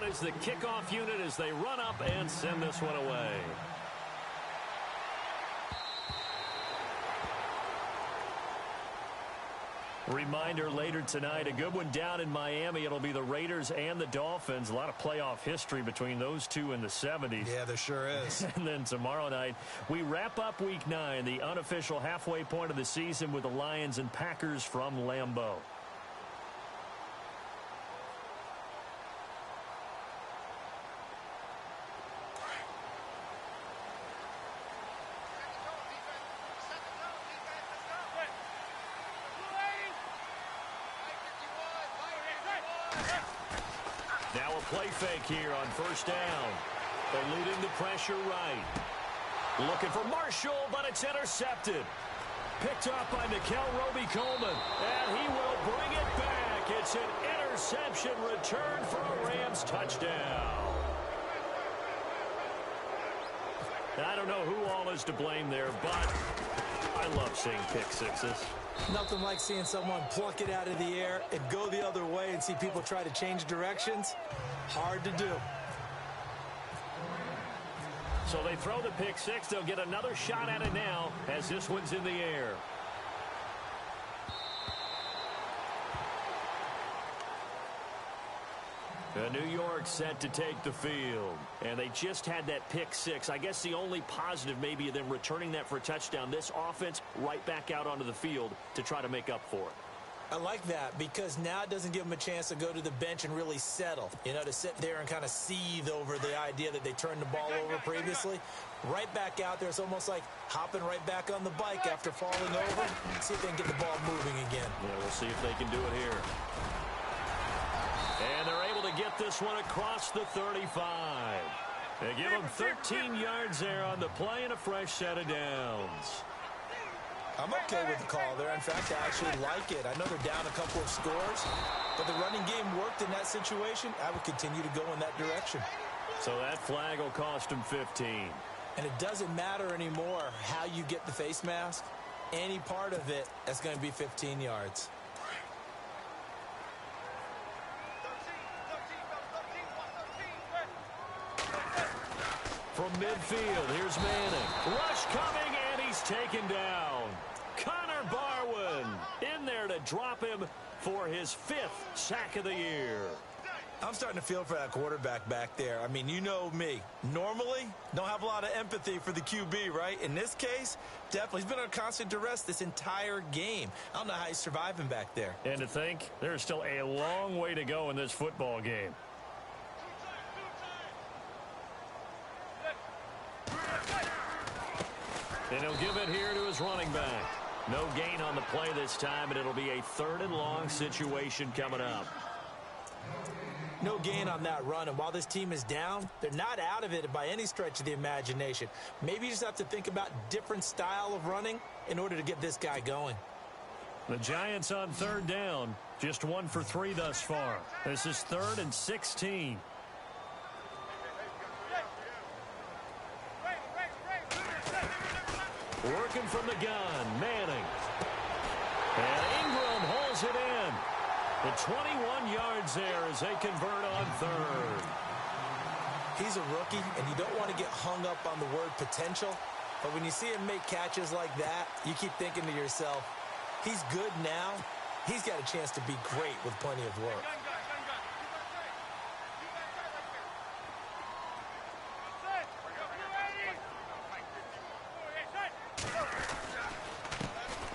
is the kickoff unit as they run up and send this one away. Reminder later tonight, a good one down in Miami. It'll be the Raiders and the Dolphins. A lot of playoff history between those two in the 70s. Yeah, there sure is. And then tomorrow night, we wrap up Week 9, the unofficial halfway point of the season with the Lions and Packers from Lambeau. Now a play fake here on first down. Eluding the pressure right. Looking for Marshall, but it's intercepted. Picked off by Nickel Roby-Coleman. And he will bring it back. It's an interception return for a Rams touchdown. I don't know who all is to blame there, but I love seeing pick sixes. Nothing like seeing someone pluck it out of the air and go the other way and see people try to change directions. Hard to do. So they throw the pick six. They'll get another shot at it now as this one's in the air. New York set to take the field. And they just had that pick six. I guess the only positive maybe of them returning that for a touchdown. This offense right back out onto the field to try to make up for it. I like that because now it doesn't give them a chance to go to the bench and really settle. You know, to sit there and kind of seethe over the idea that they turned the ball over previously. Right back out there. It's almost like hopping right back on the bike after falling over. See if they can get the ball moving again. Yeah, we'll see if they can do it here. And they're able to get this one across the 35. They give them 13 yards there on the play and a fresh set of downs. I'm okay with the call there. In fact, I actually like it. I know they're down a couple of scores, but the running game worked in that situation. I would continue to go in that direction. So that flag will cost them 15. And it doesn't matter anymore how you get the face mask. Any part of it, that's going to be 15 yards. From midfield, here's Manning. Rush coming, and he's taken down. Connor Barwin in there to drop him for his 5th sack of the year. I'm starting to feel for that quarterback back there. I mean, you know me. Normally, don't have a lot of empathy for the QB, right? In this case, definitely. He's been under constant duress this entire game. I don't know how he's surviving back there. And to think, there's still a long way to go in this football game. And he'll give it here to his running back. No gain on the play this time, and it'll be a 3rd and long situation coming up. No gain on that run, and while this team is down, they're not out of it by any stretch of the imagination. Maybe you just have to think about different style of running in order to get this guy going. The Giants on 3rd down, just 1 for 3 thus far. This is 3rd and 16. Working from the gun, Manning. And Ingram holds it in. The 21 yards there as they convert on 3rd. He's a rookie, and you don't want to get hung up on the word potential. But when you see him make catches like that, you keep thinking to yourself, he's good now. He's got a chance to be great with plenty of work.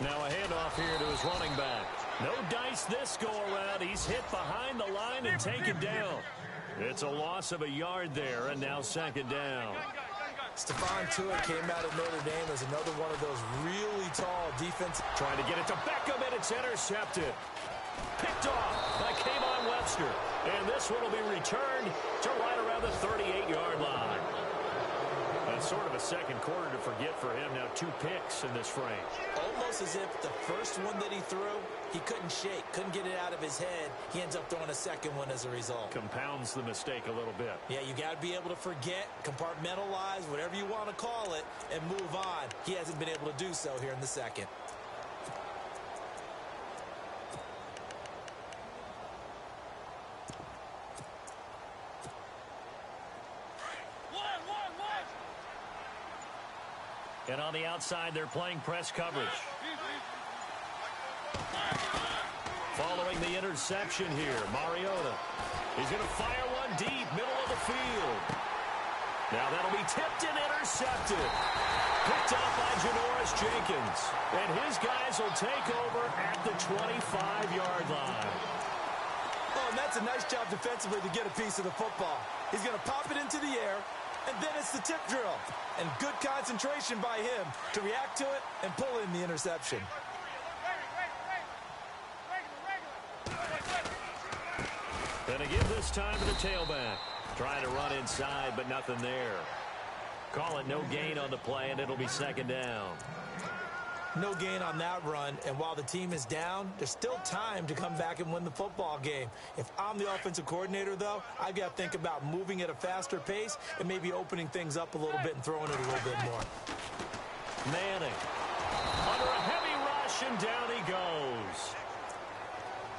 Now a handoff here to his running back. No dice this go-around. He's hit behind the line and taken down. It's a loss of a yard there, and now 2nd down. Stephon Tuitt came out of Notre Dame as another one of those really tall defense. Trying to get it to Beckham, and it's intercepted. Picked off by Kayvon Webster. And this one will be returned to right around the 38-yard line. That's sort of a second quarter to forget for him. Now 2 picks in this frame. Almost as if the first one that he threw, he couldn't shake, couldn't get it out of his head. He ends up throwing a second one as a result. Compounds the mistake a little bit. Yeah, you got to be able to forget, compartmentalize, whatever you want to call it, and move on. He hasn't been able to do so here in the second. And on the outside, they're playing press coverage. Following the interception here, Mariota. He's going to fire one deep, middle of the field. Now that'll be tipped and intercepted. Picked up by Janoris Jenkins. And his guys will take over at the 25-yard line. Oh, and that's a nice job defensively to get a piece of the football. He's going to pop it into the air, and then it's the tip drill. And good concentration by him to react to it and pull in the interception. Gonna give this time to the tailback. Trying to run inside, but nothing there. Call it no gain on the play, and it'll be second down. No gain on that run, and while the team is down, there's still time to come back and win the football game. If I'm the offensive coordinator, though, I've got to think about moving at a faster pace and maybe opening things up a little bit and throwing it a little bit more. Manning under a heavy rush, and down he goes.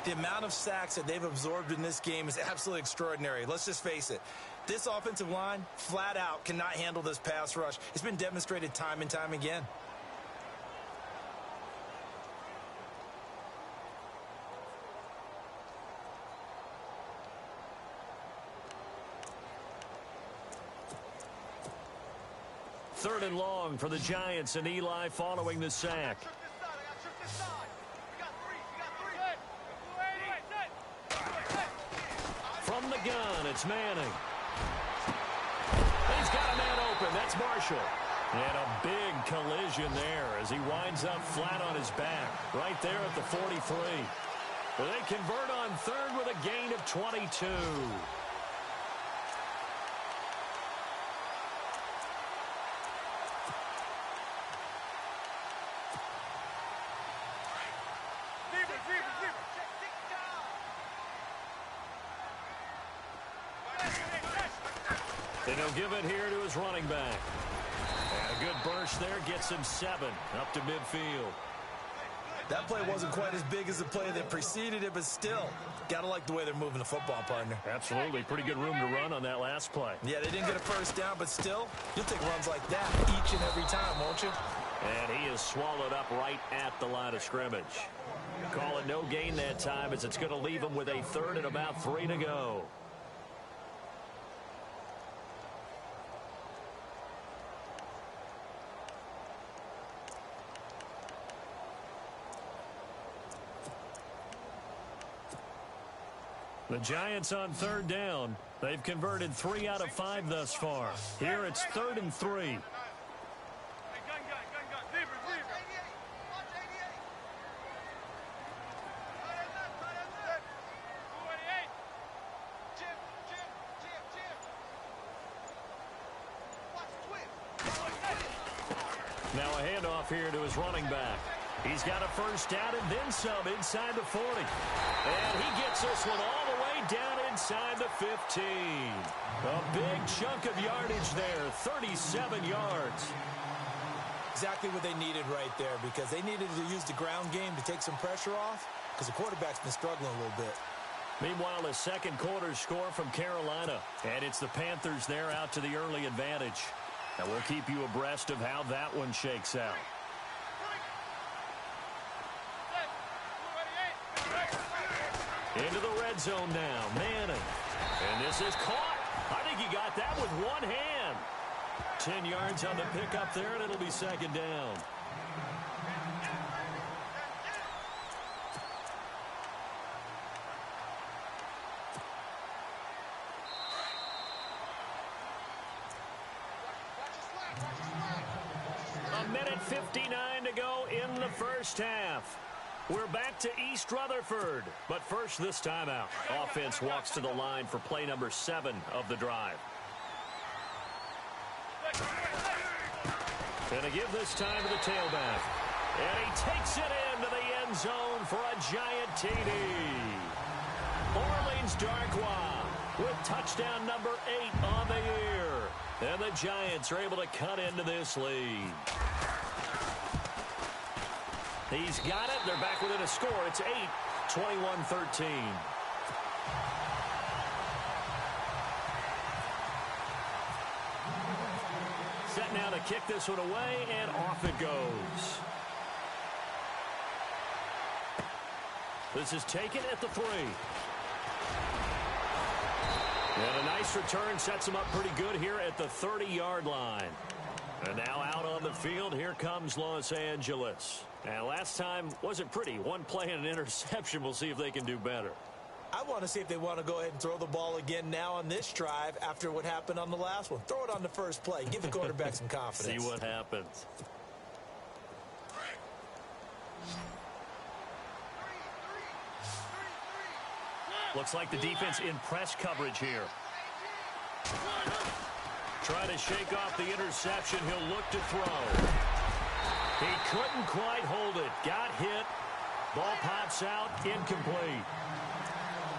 The amount of sacks that they've absorbed in this game is absolutely extraordinary. Let's just face it. This offensive line, flat out, cannot handle this pass rush. It's been demonstrated time and time again. Third and long for the Giants, and Eli following the sack. From the gun, it's Manning. He's got a man open. That's Marshall. And a big collision there as he winds up flat on his back right there at the 43. Well, they convert on third with a gain of 22. And he'll give it here to his running back. And a good burst there gets him 7 up to midfield. That play wasn't quite as big as the play that preceded it, but still, got to like the way they're moving the football, partner. Absolutely. Pretty good room to run on that last play. Yeah, they didn't get a first down, but still, you'll take runs like that each and every time, won't you? And he is swallowed up right at the line of scrimmage. Call it no gain that time as it's going to leave him with a third and about 3 to go. The Giants on third down. They've converted 3 out of 5 thus far. Here it's 3rd and 3. Now a handoff here to his running back. He's got a first down and then some inside the 40. And he gets this one all the way down inside the 15. A big chunk of yardage there, 37 yards. Exactly what they needed right there, because they needed to use the ground game to take some pressure off, because the quarterback's been struggling a little bit. Meanwhile, a second quarter score from Carolina. And it's the Panthers there out to the early advantage. And we'll keep you abreast of how that one shakes out. Into the red zone now, Manning. And this is caught. I think he got that with one hand. 10 yards on the pickup there, and it'll be second down. A minute 59 to go in the first half. We're back to East Rutherford, but first this timeout. Offense walks to the line for play number 7 of the drive. Gonna give this time to the tailback. And he takes it into the end zone for a giant TD. Orleans Darkwa with touchdown number 8 on the year. And the Giants are able to cut into this lead. He's got it. They're back within a score. It's 8, 21-13. now to kick this one away, and off it goes. This is taken at the 3. And a nice return sets him up pretty good here at the 30-yard line. And now out on the field, here comes Los Angeles. And last time wasn't pretty. One play and an interception. We'll see if they can do better. I want to see if they want to go ahead and throw the ball again now on this drive after what happened on the last one. Throw it on the first play. Give the quarterback some confidence. See what happens. Looks like the defense in press coverage here. Trying to shake off the interception. He'll look to throw. He couldn't quite hold it. Got hit. Ball pops out. Incomplete.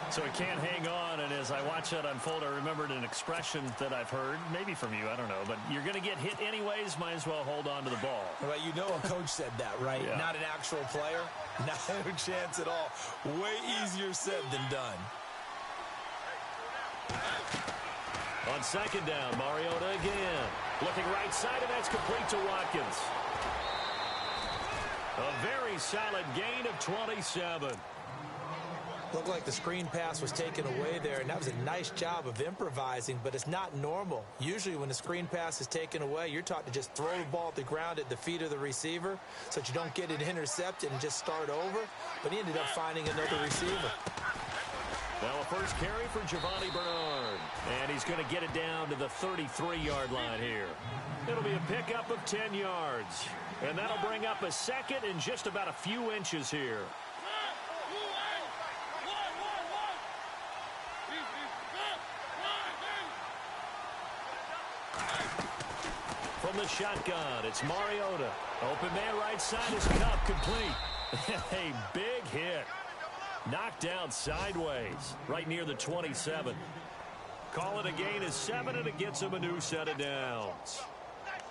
So he can't hang on, and as I watch that unfold, I remembered an expression that I've heard, maybe from you, I don't know, but you're going to get hit anyways, might as well hold on to the ball. Well, you know a coach said that, right? Yeah. Not an actual player. Not a chance at all. Way easier said than done. On second down, Mariota again. Looking right side, and that's complete to Watkins. A very solid gain of 27. Looked like the screen pass was taken away there, and that was a nice job of improvising, but it's not normal. Usually when the screen pass is taken away, you're taught to just throw the ball at the ground at the feet of the receiver so that you don't get it intercepted and just start over, but he ended up finding another receiver. Well, a first carry for Giovanni Bernard, and he's going to get it down to the 33-yard line here. It'll be a pickup of 10 yards, and that'll bring up a second and just about a few inches here. From the shotgun, it's Mariota. Open man right side is Cup, complete. A big hit. Knocked down sideways, right near the 27. Call it a gain of 7, and it gets him a new set of downs.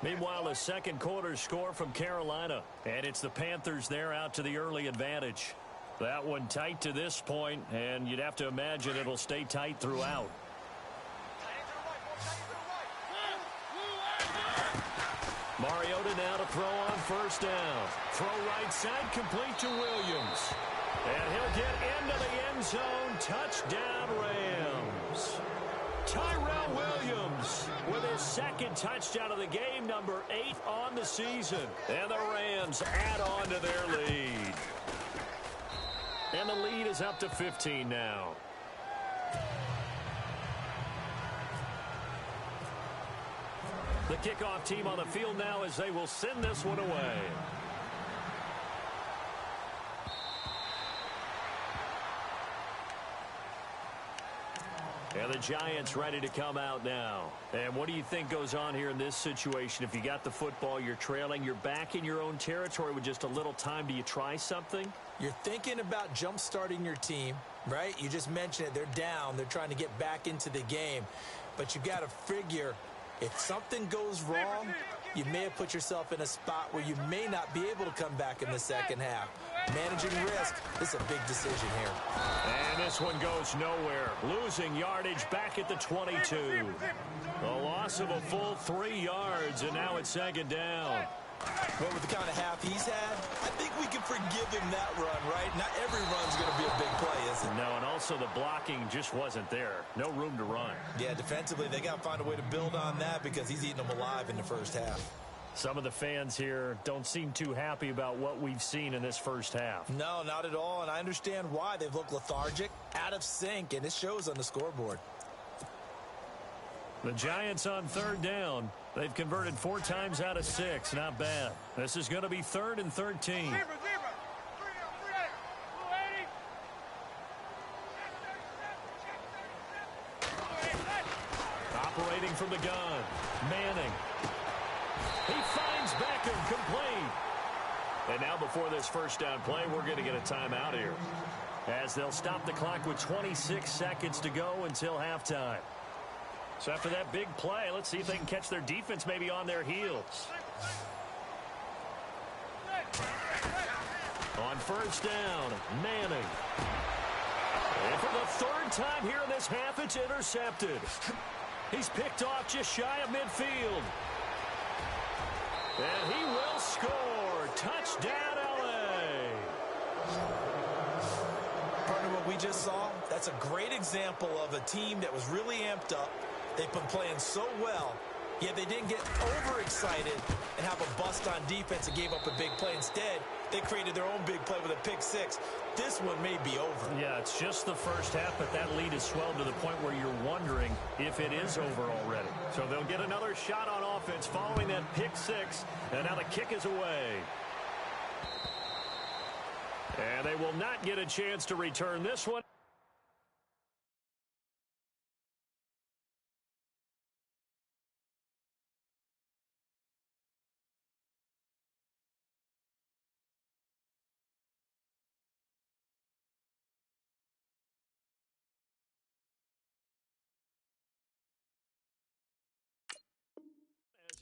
Meanwhile, a second quarter score from Carolina, and it's the Panthers there out to the early advantage. That one tight to this point, and you'd have to imagine it'll stay tight throughout. Mariota now to throw on first down. Throw right side, complete to Williams. And he'll get into the end zone. Touchdown, Rams. Tyrell Williams with his second touchdown of the game, number 8 on the season. And the Rams add on to their lead. And the lead is up to 15 now. The kickoff team on the field now as they will send this one away. And the Giants ready to come out now. And what do you think goes on here in this situation? If you got the football, you're trailing, you're back in your own territory with just a little time. Do you try something? You're thinking about jump-starting your team, right? You just mentioned it. They're down. They're trying to get back into the game. But you got to figure, if something goes wrong, you may have put yourself in a spot where you may not be able to come back in the second half. Managing risk, this is a big decision here. And this one goes nowhere. Losing yardage back at the 22. A loss of a full 3 yards, and now it's second down. Well, with the kind of half he's had, I think we can forgive him that run, right? Not every run's going to be a big play, is it? No, and also the blocking just wasn't there. No room to run. Yeah, defensively, they got to find a way to build on that because he's eating them alive in the first half. Some of the fans here don't seem too happy about what we've seen in this first half. No, not at all, and I understand why. They've looked lethargic, out of sync, and it shows on the scoreboard. The Giants on third down. They've converted 4 times out of 6. Not bad. This is going to be 3rd and 13. Operating from the gun. Manning. He finds Beckham, complete. And now before this first down play, we're going to get a timeout here, as they'll stop the clock with 26 seconds to go until halftime. So after that big play, let's see if they can catch their defense maybe on their heels. On first down, Manning. And for the 3rd time here in this half, it's intercepted. He's picked off just shy of midfield. And he will score. Touchdown, L.A. Partner, what we just saw, that's a great example of a team that was really amped up. They've been playing so well, yet they didn't get overexcited and have a bust on defense and gave up a big play. Instead, they created their own big play with a pick six. This one may be over. Yeah, it's just the first half, but that lead has swelled to the point where you're wondering if it is over already. So they'll get another shot on offense following that pick six, and now the kick is away. And they will not get a chance to return this one.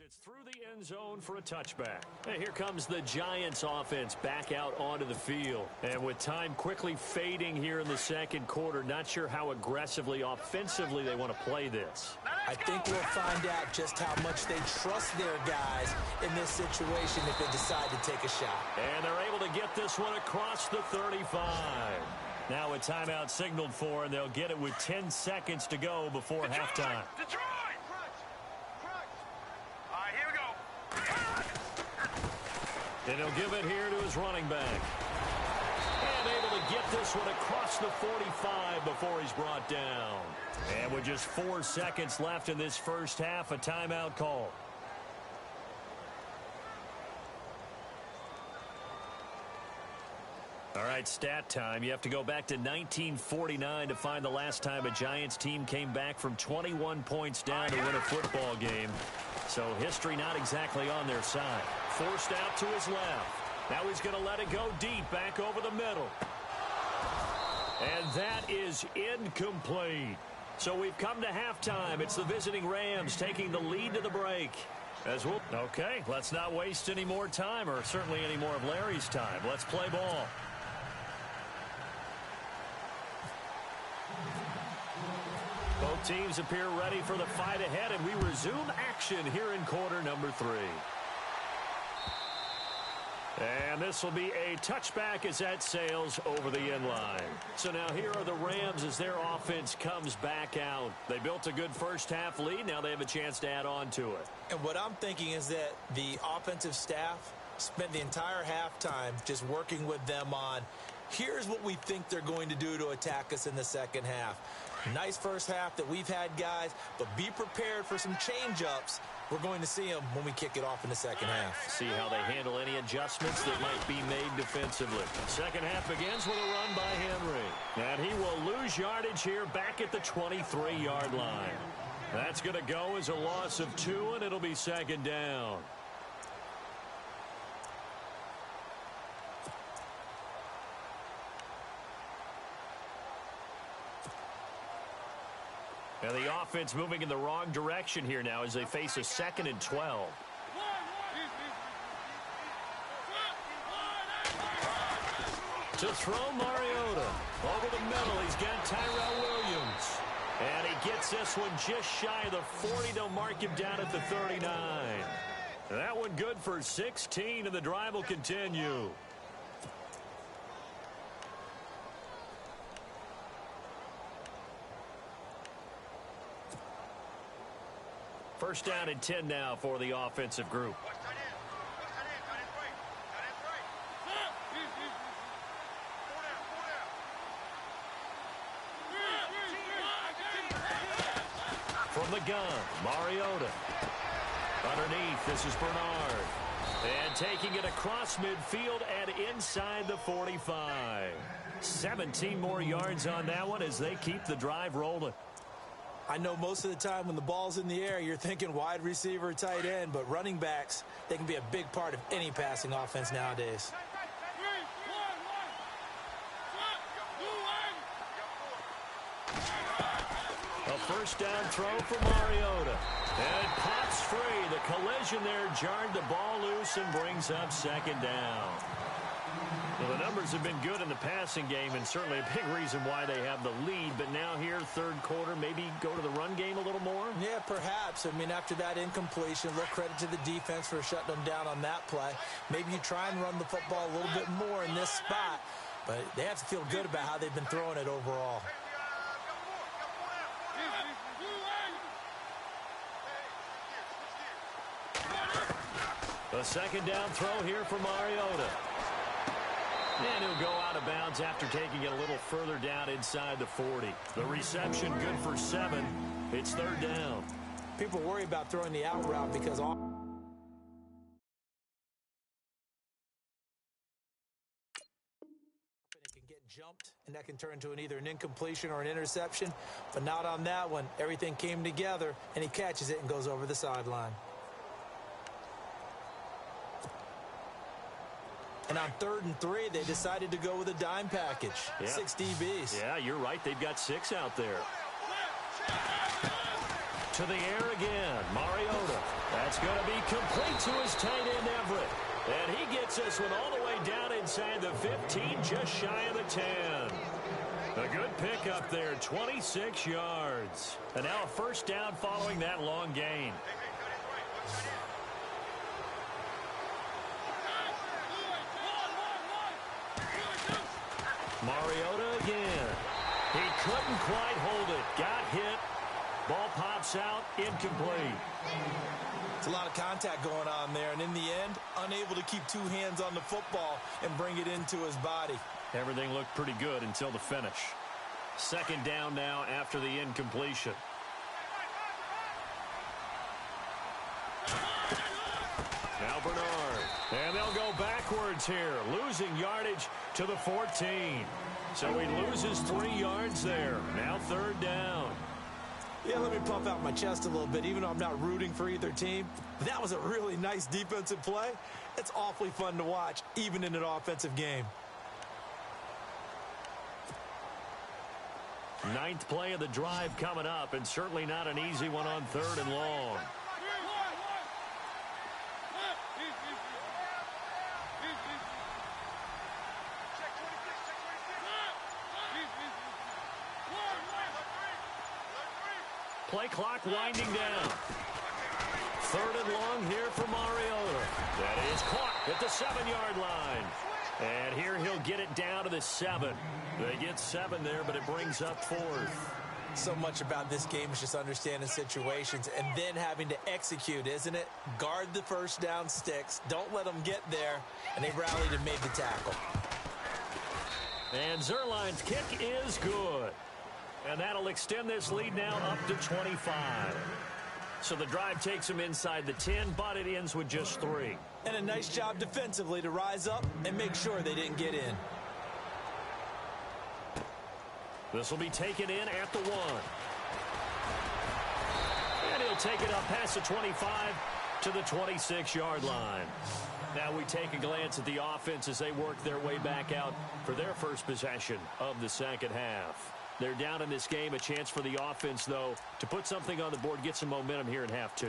It's through the end zone for a touchback. And here comes the Giants offense back out onto the field. And with time quickly fading here in the second quarter, not sure how aggressively, offensively they want to play this. I think we'll find out just how much they trust their guys in this situation if they decide to take a shot. And they're able to get this one across the 35. Now a timeout signaled for, and they'll get it with 10 seconds to go before halftime. Detroit! And he'll give it here to his running back. And able to get this one across the 45 before he's brought down. And with just 4 seconds left in this first half, a timeout call. All right, stat time. You have to go back to 1949 to find the last time a Giants team came back from 21 points down to win a football game. So history not exactly on their side. Forced out to his left. Now he's going to let it go deep back over the middle. And that is incomplete. So we've come to halftime. It's the visiting Rams taking the lead to the break. Okay, let's not waste any more time, or certainly any more of Larry's time. Let's play ball. Both teams appear ready for the fight ahead, and we resume action here in quarter number 3. And this will be a touchback as that sails over the end line. So now here are the Rams as their offense comes back out. They built a good first half lead. Now they have a chance to add on to it. And what I'm thinking is that the offensive staff spent the entire halftime just working with them on, here's what we think they're going to do to attack us in the second half. Nice first half that we've had, guys, but be prepared for some change-ups. We're going to see them when we kick it off in the second half. See how they handle any adjustments that might be made defensively. Second half begins with a run by Henry. And he will lose yardage here back at the 23-yard line. That's going to go as a loss of 2, and it'll be second down. And the offense moving in the wrong direction here now as they face a 2nd and 12. To throw Mariota. Over the middle, he's got Tyrell Williams. And he gets this one just shy of the 40. They'll mark him down at the 39. That one good for 16, and the drive will continue. First down and 10 now for the offensive group. From the gun, Mariota. Underneath, this is Bernard. And taking it across midfield and inside the 45. 17 more yards on that one as they keep the drive rolling. I know most of the time when the ball's in the air, you're thinking wide receiver, tight end, but running backs, they can be a big part of any passing offense nowadays. A first down throw for Mariota. And it pops free. The collision there jarred the ball loose and brings up second down. Well, the numbers have been good in the passing game, and certainly a big reason why they have the lead. But now here, third quarter, maybe go to the run game a little more? Yeah, perhaps. I mean, after that incompletion, a little credit to the defense for shutting them down on that play. Maybe you try and run the football a little bit more in this spot, but they have to feel good about how they've been throwing it overall. The second down throw here for Mariota. And he'll go out of bounds after taking it a little further down inside the 40. The reception good for 7. It's third down. People worry about throwing the out route because it can get jumped, and that can turn into either an incompletion or an interception. But not on that one. Everything came together, and he catches it and goes over the sideline. And on 3rd and 3, they decided to go with a dime package. Yeah. 6 DBs. Yeah, you're right. They've got 6 out there. To the air again. Mariota. That's going to be complete to his tight end, Everett. And he gets this one all the way down inside the 15, just shy of the 10. A good pick up there, 26 yards. And now a first down following that long gain. Mariota again. He couldn't quite hold it. Got hit. Ball pops out. Incomplete. It's a lot of contact going on there, and in the end, unable to keep 2 hands on the football and bring it into his body. Everything looked pretty good until the finish. Second down now after the incompletion. Now Bernard. And they'll go backwards here, losing yardage to the 14. So he loses 3 yards there. Now third down. Yeah, let me puff out my chest a little bit, even though I'm not rooting for either team. That was a really nice defensive play. It's awfully fun to watch, even in an offensive game. 9th play of the drive coming up, and certainly not an easy one on 3rd and long. Play clock winding down. 3rd and long here for Mariota. That is caught at the 7-yard line. And here he'll get it down to the 7. They get 7 there, but it brings up 4th. So much about this game is just understanding situations and then having to execute, isn't it? Guard the first down sticks. Don't let them get there. And they rallied and made the tackle. And Zerline's kick is good. And that'll extend this lead now up to 25. So the drive takes them inside the 10, but it ends with just 3. And a nice job defensively to rise up and make sure they didn't get in. This will be taken in at the 1. And he'll take it up past the 25 to the 26-yard line. Now we take a glance at the offense as they work their way back out for their first possession of the second half. They're down in this game. A chance for the offense, though, to put something on the board, get some momentum here in half 2.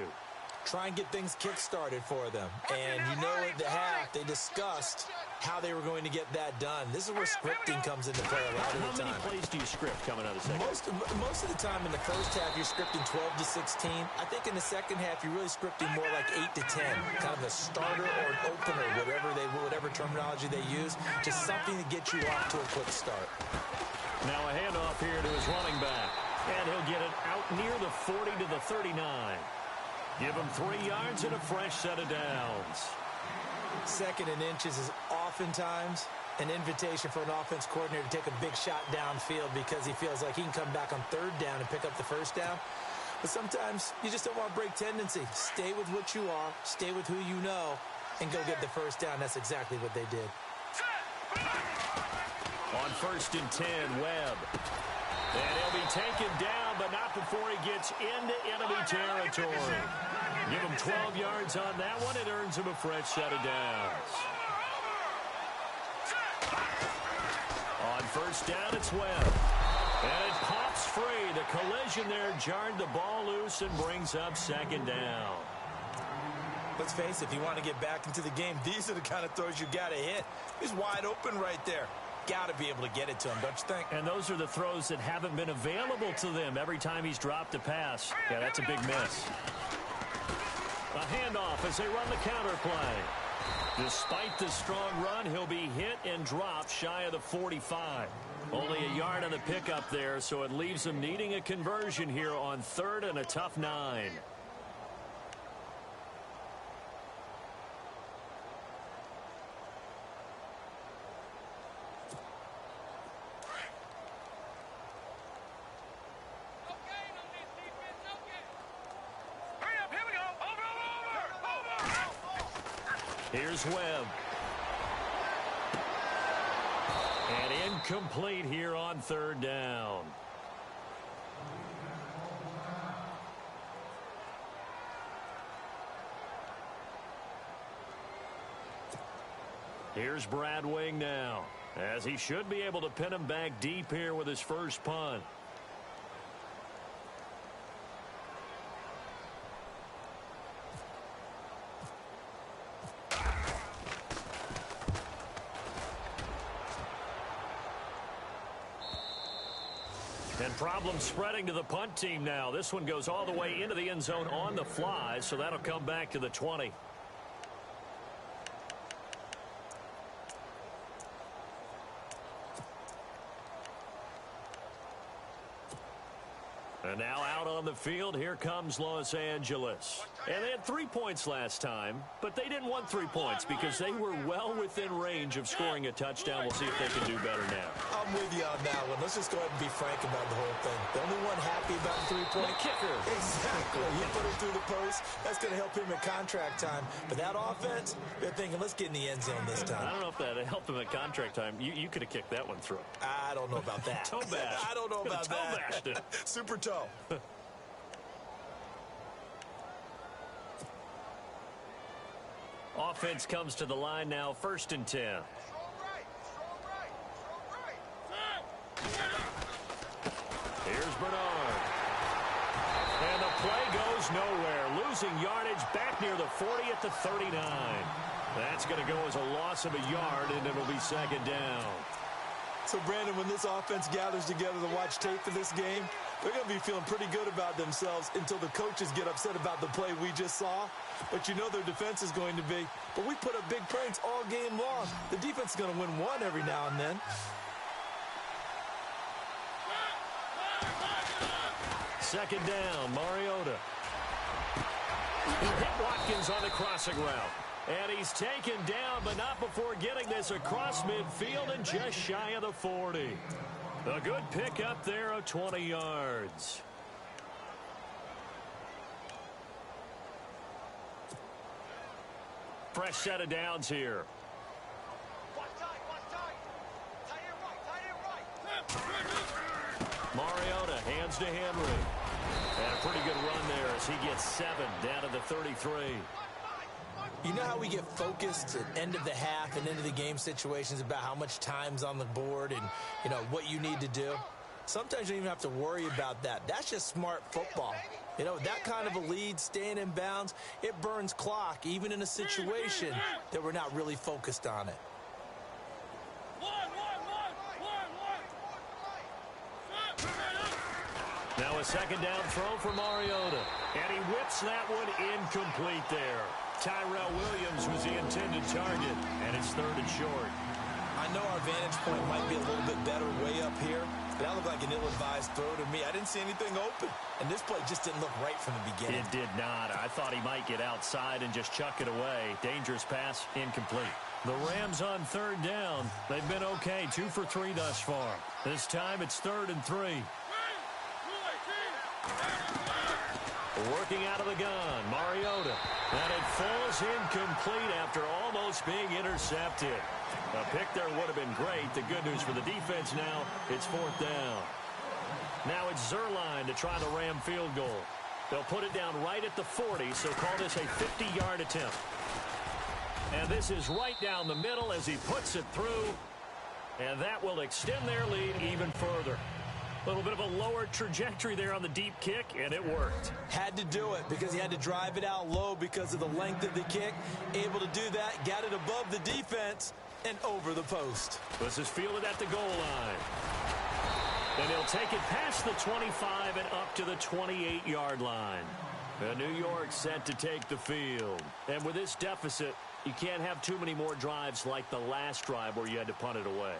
Try and get things kick-started for them. And you know at the half, they discussed how they were going to get that done. This is where scripting comes into play a lot of the time. How many plays do you script coming out of the second? Most of the time in the first half, you're scripting 12 to 16. I think in the second half, you're really scripting more like 8 to 10. Kind of a starter or an opener, whatever terminology they use. Just something to get you off to a quick start. Now a handoff here to his running back. And he'll get it out near the 40 to the 39. Give him 3 yards and a fresh set of downs. 2nd and inches is oftentimes an invitation for an offense coordinator to take a big shot downfield because he feels like he can come back on 3rd down and pick up the first down. But sometimes you just don't want to break tendency. Stay with what you are, stay with who you know, and go get the first down. That's exactly what they did. On 1st and 10, Webb. And he'll be taken down, but not before he gets into enemy territory. Give him 12 yards on that one. It earns him a fresh set of downs. On 1st down, it's Webb. And it pops free. The collision there jarred the ball loose and brings up 2nd down. Let's face it, if you want to get back into the game, these are the kind of throws you got to hit. He's wide open right there. got to be able to get it to him, don't you think? And those are the throws that haven't been available to them every time he's dropped a pass. Yeah, that's a big miss. A handoff as they run the counter play. Despite the strong run, he'll be hit and dropped shy of the 45. Only a yard on the pickup there, so it leaves them needing a conversion here on 3rd and a tough 9. Here's Webb. And incomplete here on 3rd down. Here's Brad Wing now, as he should be able to pin him back deep here with his first punt. And problems spreading to the punt team now. This one goes all the way into the end zone on the fly, so that'll come back to the 20. And now out on the field, here comes Los Angeles. And they had 3 points last time, but they didn't want 3 points because they were well within range of scoring a touchdown. We'll see if they can do better now. I'm with you on that one. Let's just go ahead and be frank about the whole thing. The only one happy about the 3-point kicker. Exactly. He put it through the post. That's going to help him at contract time. But that offense, they're thinking, let's get in the end zone this time. I don't know if that helped him at contract time. You could have kicked that one through. I don't know about that. Toe bash. I don't know about that. Toe bashed it. Super toe. Offense comes to the line now, 1st and 10. Here's Bernard. And the play goes nowhere. Losing yardage back near the 40 at the 39. That's going to go as a loss of a yard, and it'll be 2nd down. So, Brandon, when this offense gathers together to watch tape for this game, they're going to be feeling pretty good about themselves until the coaches get upset about the play we just saw. But you know their defense is going to be. But we put up big points all game long. The defense is going to win one every now and then. 2nd down, Mariota. He hit Watkins on the crossing route. And he's taken down, but not before getting this across midfield and just shy of the 40. A good pickup there of 20 yards. Fresh set of downs here. Mariota hands to Henry. And a pretty good run there as he gets 7 down to the 33. You know how we get focused at end of the half and into the game situations about how much time's on the board and, you know, what you need to do? Sometimes you don't even have to worry about that. That's just smart football. You know, that kind of a lead, staying in bounds, it burns clock, even in a situation that we're not really focused on it. Now a 2nd down throw for Mariota. And he whips that one incomplete there. Tyrell Williams was the intended target, and it's 3rd and short. I know our vantage point might be a little bit better way up here, but that looked like an ill-advised throw to me. I didn't see anything open, and this play just didn't look right from the beginning. It did not. I thought he might get outside and just chuck it away. Dangerous pass, incomplete. The Rams on 3rd down. They've been okay, 2 for 3 thus far. This time it's 3rd and 3. Working out of the gun, Mariota. And it falls incomplete after almost being intercepted. A pick there would have been great. The good news for the defense now, it's 4th down. Now it's Zerline to try the Ram field goal. They'll put it down right at the 40, so call this a 50-yard attempt. And this is right down the middle as he puts it through. And that will extend their lead even further. A little bit of a lower trajectory there on the deep kick, and it worked. Had to do it because he had to drive it out low because of the length of the kick. Able to do that, got it above the defense, and over the post. This is fielded at the goal line. And he'll take it past the 25 and up to the 28-yard line. New York set to take the field. And with this deficit, you can't have too many more drives like the last drive where you had to punt it away.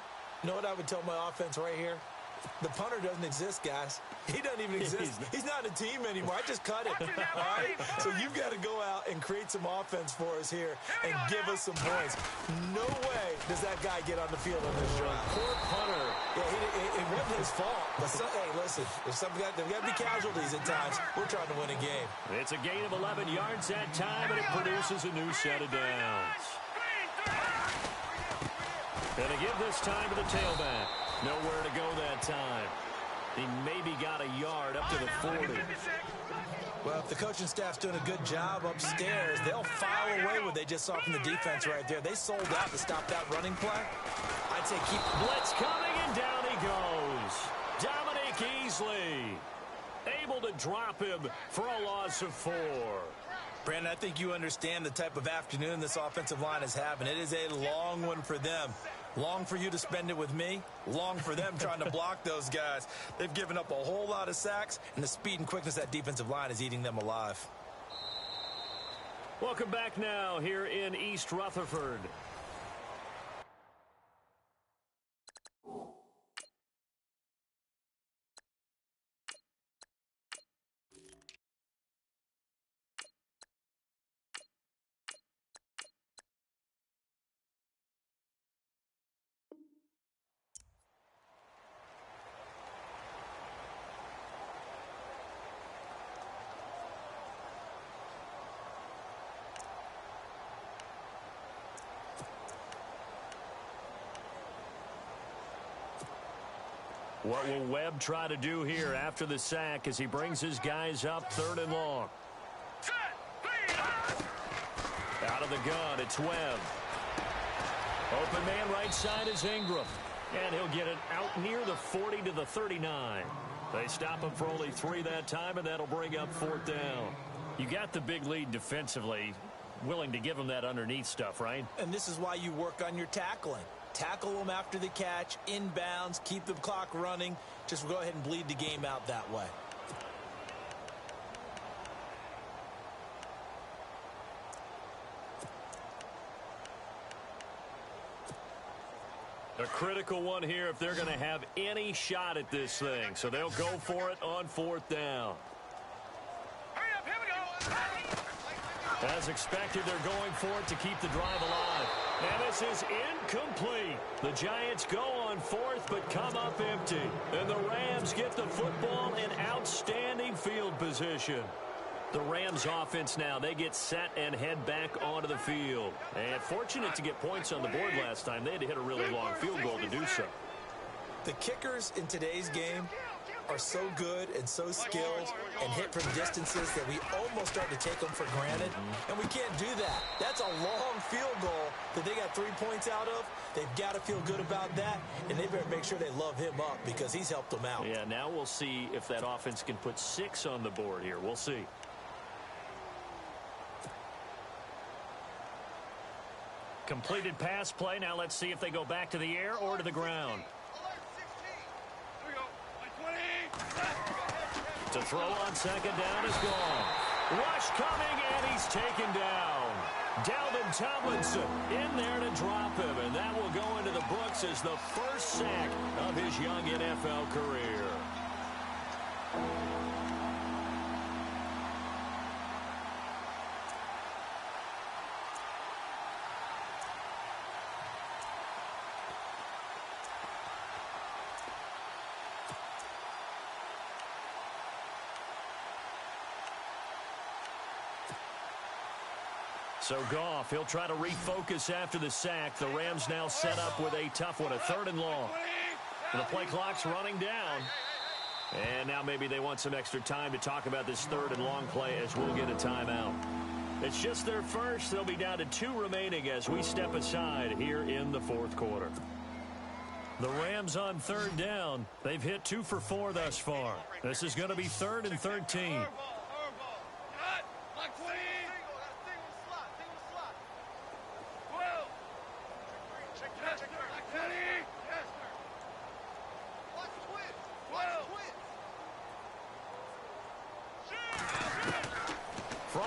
You know what I would tell my offense right here? The punter doesn't exist, guys. He doesn't even exist. He's not a team anymore. I just cut it. All right? So you've got to go out and create some offense for us here and give us some points. No way does that guy get on the field on this drive. Poor punter. Yeah, it wasn't his fault. But hey, listen, there's got to be casualties at times. We're trying to win a game. It's a gain of 11 yards that time, and it produces a new set of downs. Gonna give this time to the tailback. Nowhere to go that time. He maybe got a yard up to the 40. Well, if the coaching staff's doing a good job upstairs, they'll file away what they just saw from the defense right there. They sold out to stop that running play. I'd say keep blitz coming, and down he goes. Dominic Easley able to drop him for a loss of 4. Brandon, I think you understand the type of afternoon this offensive line is having. It is a long one for them. Long for you to spend it with me. Long for them trying to block those guys. They've given up a whole lot of sacks, and the speed and quickness of that defensive line is eating them alive. Welcome back now here in East Rutherford. What will Webb try to do here after the sack as he brings his guys up 3rd and long? Out of the gun, it's Webb. Open man right side is Ingram. And he'll get it out near the 40 to the 39. They stop him for only 3 that time, and that'll bring up 4th down. You got the big lead defensively. Willing to give him that underneath stuff, right? And this is why you work on your tackling. Tackle them after the catch, inbounds, keep the clock running. Just go ahead and bleed the game out that way. A critical one here if they're going to have any shot at this thing. So they'll go for it on 4th down. As expected, they're going for it to keep the drive alive. And this is incomplete. The Giants go on 4th, but come up empty. And the Rams get the football in outstanding field position. The Rams offense now, they get set and head back onto the field. And fortunate to get points on the board last time. They had to hit a really long field goal to do so. The kickers in today's game are so good and so skilled and hit from distances that we almost start to take them for granted. And we can't do that. That's a long field goal that they got 3 points out of. They've got to feel good about that, and they better make sure they love him up because he's helped them out. Yeah, now we'll see if that offense can put 6 on the board here. We'll see. Completed pass play. Now let's see if they go back to the air or to the ground. To throw on 2nd down is gone. Rush coming, and he's taken down. Dalvin Tomlinson in there to drop him, and that will go into the books as the first sack of his young NFL career. So Goff, he'll try to refocus after the sack. The Rams now set up with a tough one, a 3rd and long. And the play clock's running down. And now maybe they want some extra time to talk about this 3rd and long play as we'll get a timeout. It's just their first. They'll be down to 2 remaining as we step aside here in the 4th quarter. The Rams on 3rd down. They've hit 2 for 4 thus far. This is going to be 3rd and 13.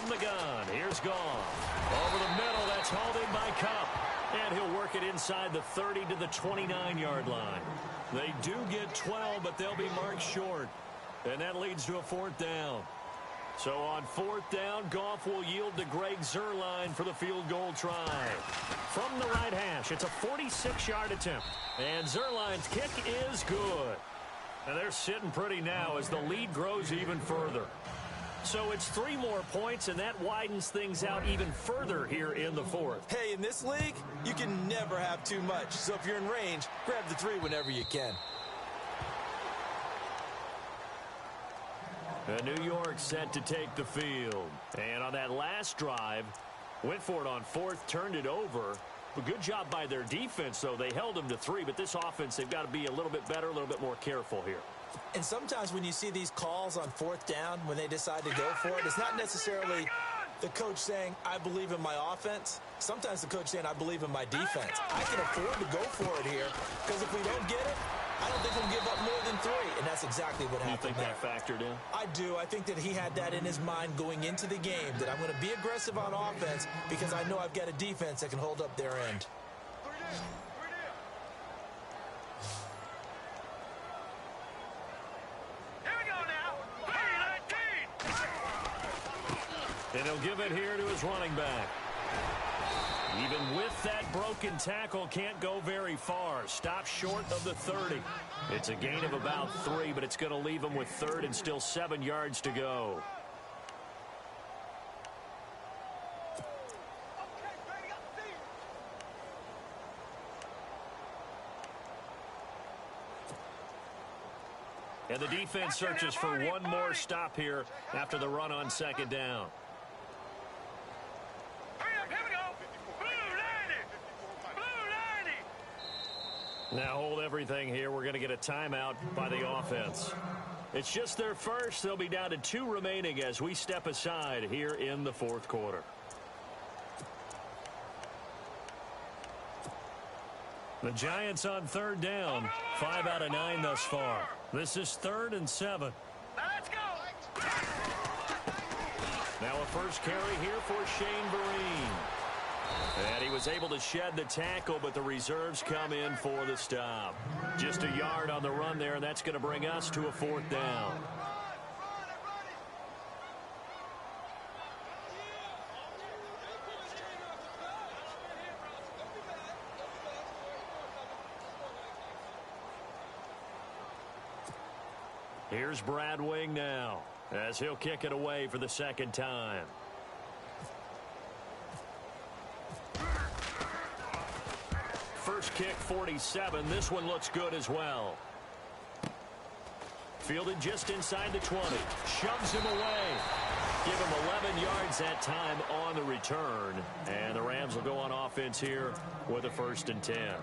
from the gun. Here's Goff. Over the middle, that's hauled in by Kupp. And he'll work it inside the 30 to the 29-yard line. They do get 12, but they'll be marked short. And that leads to a 4th down. So on 4th down, Goff will yield to Greg Zuerlein for the field goal try. From the right hash, it's a 46-yard attempt. And Zuerlein's kick is good. And they're sitting pretty now as the lead grows even further. So it's 3 more points, and that widens things out even further here in the 4th. Hey, in this league, you can never have too much. So if you're in range, grab the 3 whenever you can. New York set to take the field. And on that last drive, went for it on 4th, turned it over. A good job by their defense, though. They held them to 3, but this offense, they've got to be a little bit better, a little bit more careful here. And sometimes when you see these calls on 4th down, when they decide to go for it, it's not necessarily the coach saying, I believe in my offense. Sometimes the coach saying, I believe in my defense. I can afford to go for it here because if we don't get it, I don't think we'll give up more than 3, and that's exactly what happened. You think that factored in? I do. I think that he had that in his mind going into the game, that I'm going to be aggressive on offense because I know I've got a defense that can hold up their end. Here we go now. 19. And he'll give it here to his running back. Even with that broken tackle, can't go very far. Stop short of the 30. It's a gain of about 3, but it's going to leave him with 3rd and still 7 yards to go. And the defense searches for one more stop here after the run on 2nd down. Now hold everything here. We're going to get a timeout by the offense. It's just their first. They'll be down to 2 remaining as we step aside here in the 4th quarter. The Giants on 3rd down. 5 out of 9 thus far. This is 3rd and 7. Let's go. Now a first carry here for Shane Vereen. And he was able to shed the tackle, but the reserves come in for the stop. Just a yard on the run there, and that's going to bring us to a 4th down. Here's Brad Wing now, as he'll kick it away for the 2nd time. First kick, 47. This one looks good as well. Fielded just inside the 20. Shoves him away. Give him 11 yards that time on the return. And the Rams will go on offense here with a 1st and 10.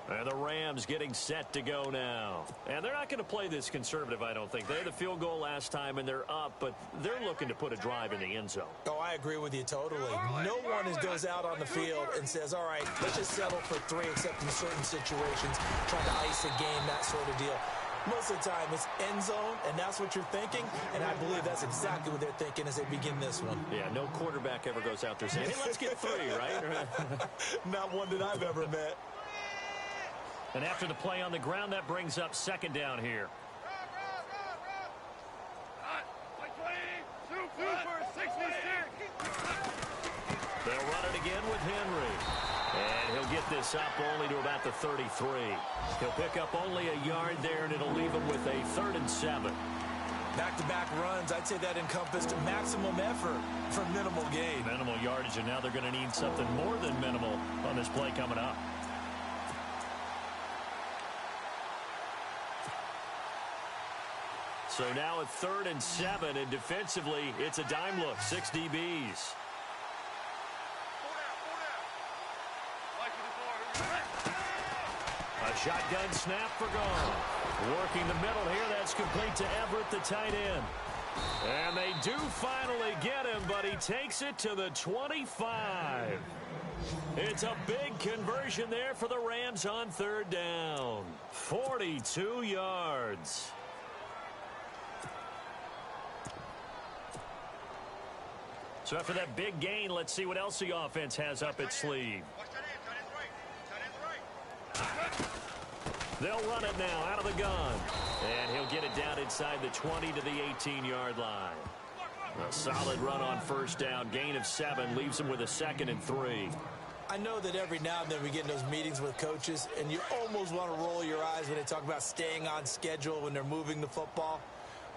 And the Rams getting set to go now. And they're not going to play this conservative, I don't think. They had the field goal last time, and they're up, but they're looking to put a drive in the end zone. Oh, I agree with you totally. No one goes out on the field and says, all right, let's just settle for 3, except in certain situations, trying to ice a game, that sort of deal. Most of the time, it's end zone, and that's what you're thinking, and I believe that's exactly what they're thinking as they begin this one. Yeah, no quarterback ever goes out there saying, hey, let's get 3, right? Not one that I've ever met. And after the play on the ground, that brings up 2nd down here. They'll run it again with Henry. And he'll get this up only to about the 33. He'll pick up only a yard there, and it'll leave him with a 3rd and 7. Back-to-back runs, I'd say that encompassed maximum effort for minimal gain. Minimal yardage, and now they're going to need something more than minimal on this play coming up. So now a 3rd and 7, and defensively, it's a dime look, 6 DBs. A shotgun snap for Goff. Working the middle here, that's complete to Everett, the tight end. And they do finally get him, but he takes it to the 25. It's a big conversion there for the Rams on 3rd down. 42 yards. So after that big gain, let's see what else the offense has up its sleeve. They'll run it now out of the gun. And he'll get it down inside the 20 to the 18-yard line. A solid run on first down. Gain of 7 leaves him with a 2nd and 3. I know that every now and then we get in those meetings with coaches, and you almost want to roll your eyes when they talk about staying on schedule when they're moving the football.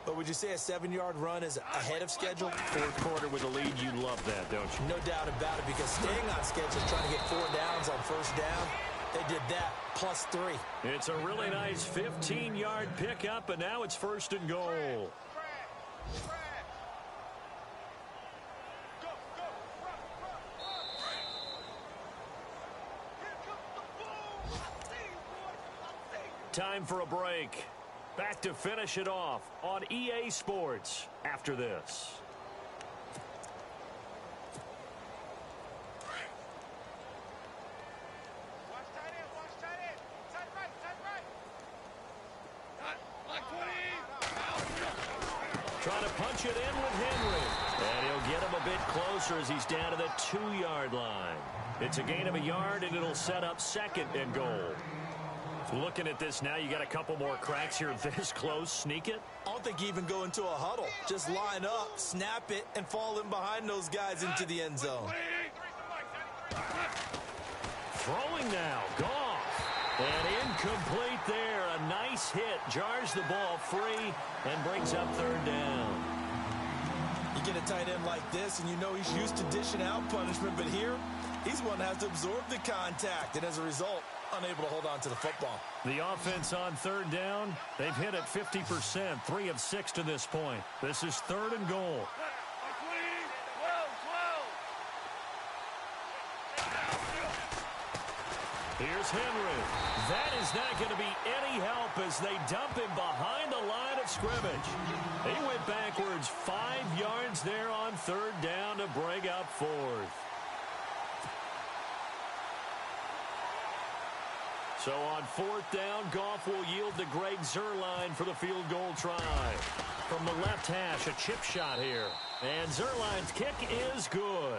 But would you say a 7-yard run is ahead of schedule? Fourth quarter with a lead, you love that, don't you? No doubt about it, because staying on schedule, trying to get 4 downs on first down, they did that, plus 3. It's a really nice 15-yard pickup, and now it's 1st and goal. Time for a break. Back to finish it off on EA Sports after this. Trying to punch it in with Henry. And he'll get him a bit closer as he's down to the 2-yard line. It's a gain of a yard, and it'll set up 2nd and goal. Looking at this now, you got a couple more cracks here this close. Sneak it? I don't think you even go into a huddle. Just line up, snap it, and fall in behind those guys into the end zone. Throwing now. Goff. And incomplete there. A nice hit. Jars the ball free and brings up 3rd down. You get a tight end like this, and you know he's used to dishing out punishment, but here, he's one that has to absorb the contact, and as a result, unable to hold on to the football. The offense on 3rd down, they've hit it 50%, 3 of 6 to this point. This is 3rd and goal. Here's Henry. That is not going to be any help as they dump him behind the line of scrimmage. He went backwards 5 yards there on 3rd down to break up 4th. So on 4th down, Goff will yield to Greg Zuerlein for the field goal try. From the left hash, a chip shot here. And Zuerlein's kick is good.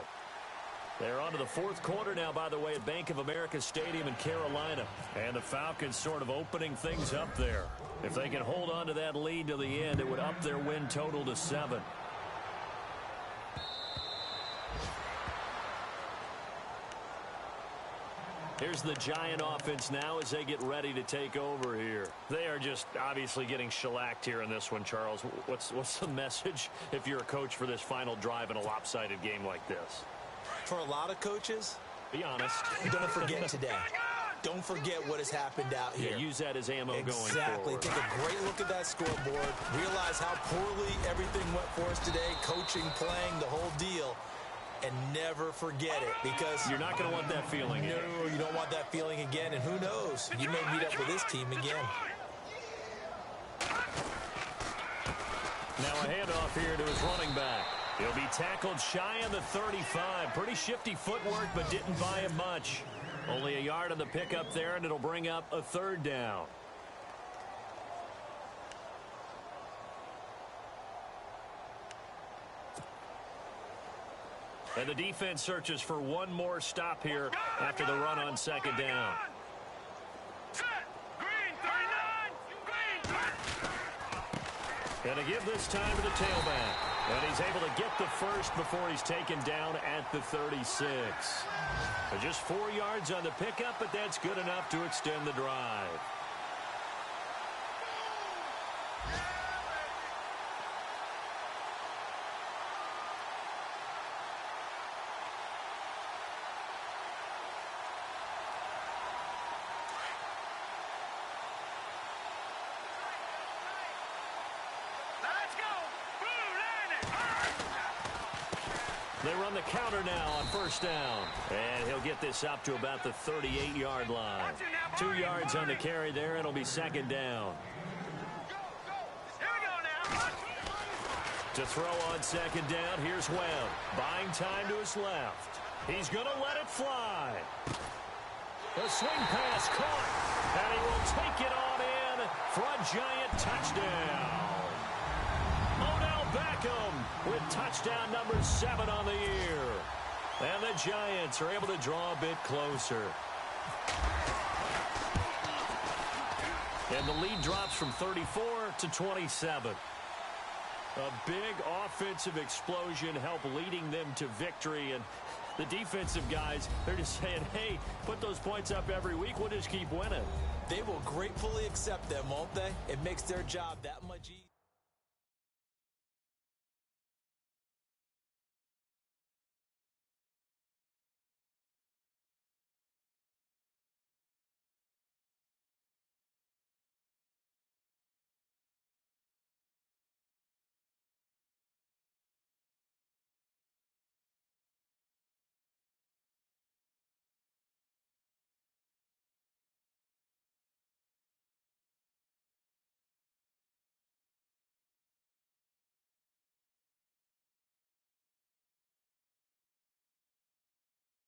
They're on to the 4th quarter now, by the way, at Bank of America Stadium in Carolina. And the Falcons sort of opening things up there. If they can hold on to that lead to the end, it would up their win total to 7. Here's the Giant offense now as they get ready to take over here. They are just obviously getting shellacked here in this one, Charles. What's the message if you're a coach for this final drive in a lopsided game like this? For a lot of coaches, be honest. Don't forget today. Don't forget what has happened out here. Yeah, use that as ammo going forward. Exactly. Take a great look at that scoreboard. Realize how poorly everything went for us today. Coaching, playing, the whole deal. And never forget it, because you're not going to want that feeling again. No, you don't want that feeling again, and who knows? You may meet up with this team again. Now a handoff here to his running back. He'll be tackled shy of the 35. Pretty shifty footwork, but didn't buy him much. Only a yard on the pickup there, and it'll bring up a 3rd down. And the defense searches for one more stop here after the run on 2nd down. And a give this time to the tailback. And he's able to get the first before he's taken down at the 36. So just 4 yards on the pickup, but that's good enough to extend the drive. They run the counter now on 1st down. And he'll get this up to about the 38-yard line. 2 yards on the carry there, and it'll be 2nd down. To throw on 2nd down, here's Webb. Buying time to his left. He's going to let it fly. The swing pass caught. And he will take it on in for a Giant touchdown. Odell Beckham Beckham with touchdown number 7 on the year. And the Giants are able to draw a bit closer. And the lead drops from 34 to 27. A big offensive explosion helped leading them to victory. And the defensive guys, they're just saying, hey, put those points up every week. We'll just keep winning. They will gratefully accept them, won't they? It makes their job that much easier.